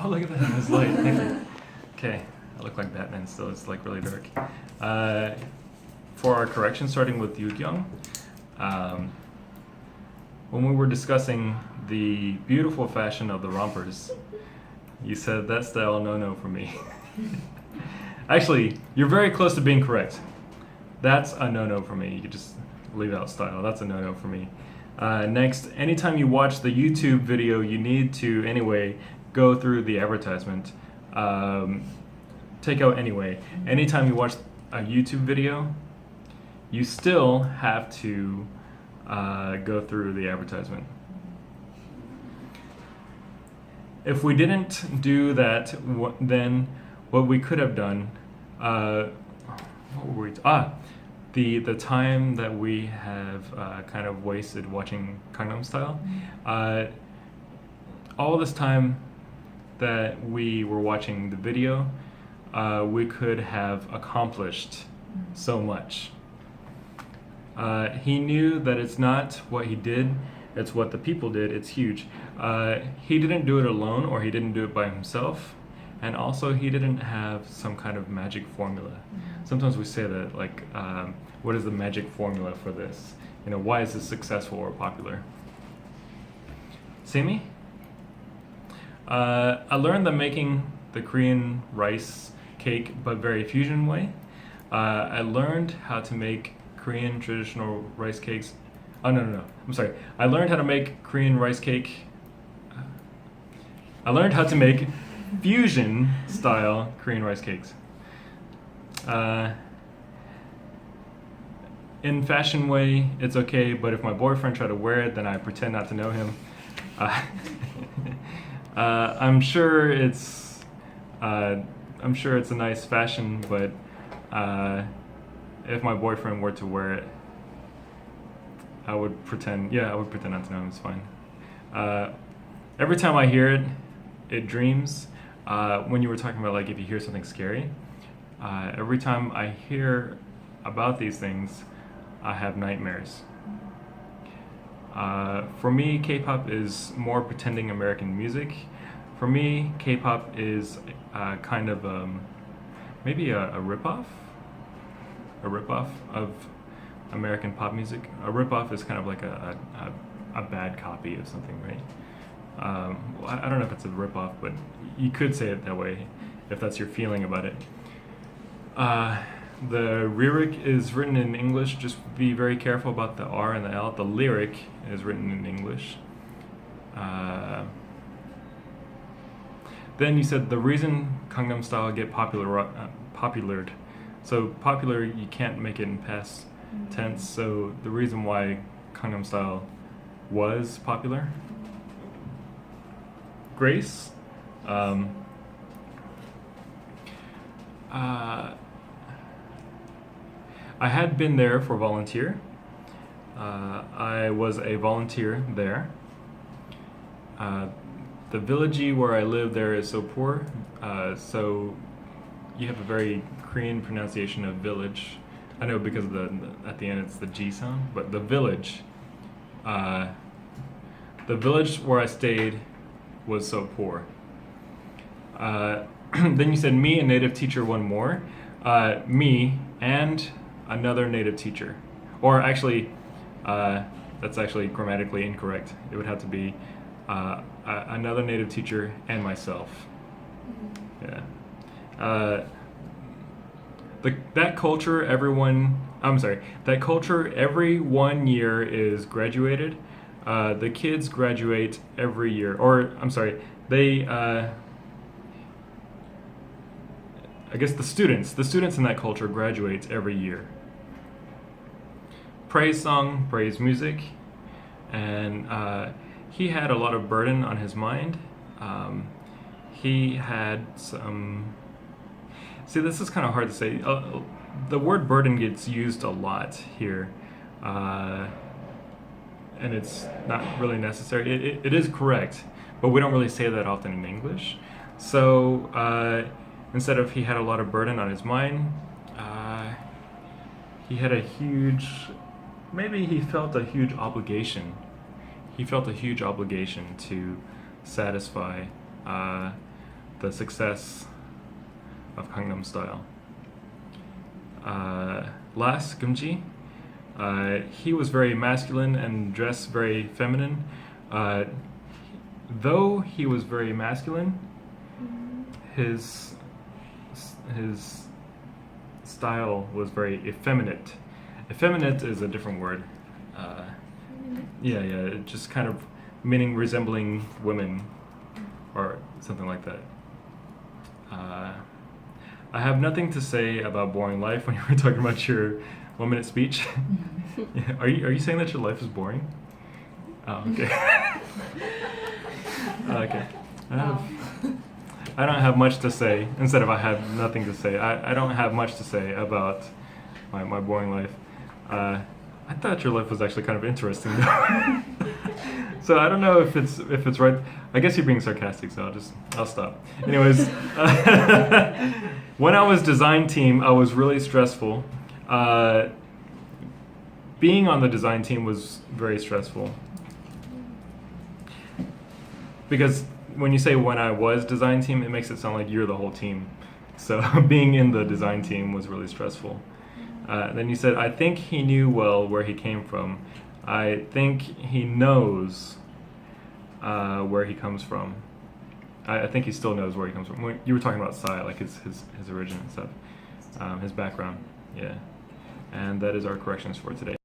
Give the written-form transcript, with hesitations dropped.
Oh, look at that, it's light, thank you. Okay, I look like Batman still, it's like really dark. For our correction, starting with Yu Young, when we were discussing the beautiful fashion of the rompers, you said that style no for me. Actually, you're very close to being correct. That's a no for me. You could just leave out style. That's a no for me. Next, anytime you watch the YouTube video, you need to anyway go through the advertisement. Take out anyway. Anytime you watch a YouTube video, you still have to go through the advertisement. If we didn't do that, then what we could have done, what were we? The time that we have kind of wasted watching Gangnam Style. All this time that we were watching the video, we could have accomplished so much. He knew that it's not what he did, it's what the people did. It's huge. He didn't do it alone, or he didn't do it by himself, and also he didn't have some kind of magic formula. Sometimes we say that, like, what is the magic formula for this? You know, why is this successful or popular? Simi? I learned that making the Korean rice cake, but very fusion way. I learned how to make Korean traditional rice cakes. Oh, no. I'm sorry. I learned how to make Korean rice cake. I learned how to make fusion style Korean rice cakes. In fashion way, it's okay, but if my boyfriend tried to wear it, then I pretend not to know him. I'm sure it's a nice fashion, but if my boyfriend were to wear it, I would pretend not to know him. It's fine. Every time I hear it, it dreams. When you were talking about, like, if you hear something scary, every time I hear about these things, I have nightmares. For me, K-pop is more pretending American music. For me, K-pop is kind of maybe a ripoff of American pop music. A ripoff is kind of like a bad copy of something, right? I don't know if it's a ripoff, but you could say it that way if that's your feeling about it. The lyric is written in English. Just be very careful about the R and the L. The lyric is written in English. Then you said the reason Gangnam Style get populared. So popular, you can't make it in past tense. So the reason why Gangnam Style was popular. Grace. I had been there for volunteer. I was a volunteer there. The village where I live there is so poor, so you have a very Korean pronunciation of village. I know because of at the end it's the G sound, but the village where I stayed was so poor. Then you said me, a native teacher, one more. Me and another native teacher. Or actually, that's actually grammatically incorrect. It would have to be another native teacher and myself. Yeah. That culture, every 1 year is graduated. The kids graduate every year, I guess the students in that culture graduate every year. Praise song, praise music, and he had a lot of burden on his mind. He had some. See, this is kind of hard to say. The word burden gets used a lot here, and it's not really necessary. It is correct, but we don't really say that often in English. So instead of he had a lot of burden on his mind, he had maybe he felt a huge obligation. He felt a huge obligation to satisfy the success of Gangnam Style. Last, Gumji. He was very masculine and dressed very feminine. Though he was very masculine, his style was very effeminate. Effeminate is a different word. Yeah, it just kind of meaning resembling women or something like that. I have nothing to say about boring life when you were talking about your 1-minute speech. Yeah, are you saying that your life is boring? Oh, okay. Okay. I don't have much to say. Instead of I have nothing to say, I don't have much to say about my boring life. I thought your life was actually kind of interesting though. So I don't know if it's right. I guess you're being sarcastic, so I'll stop. Anyways, when I was design team, I was really stressful. Being on the design team was very stressful. Because when you say when I was design team, it makes it sound like you're the whole team. So being in the design team was really stressful. Then you said, I think he knew well where he came from. I think he knows where he comes from. I think he still knows where he comes from. When you were talking about Psy, like his origin and stuff, his background. Yeah. And that is our corrections for today.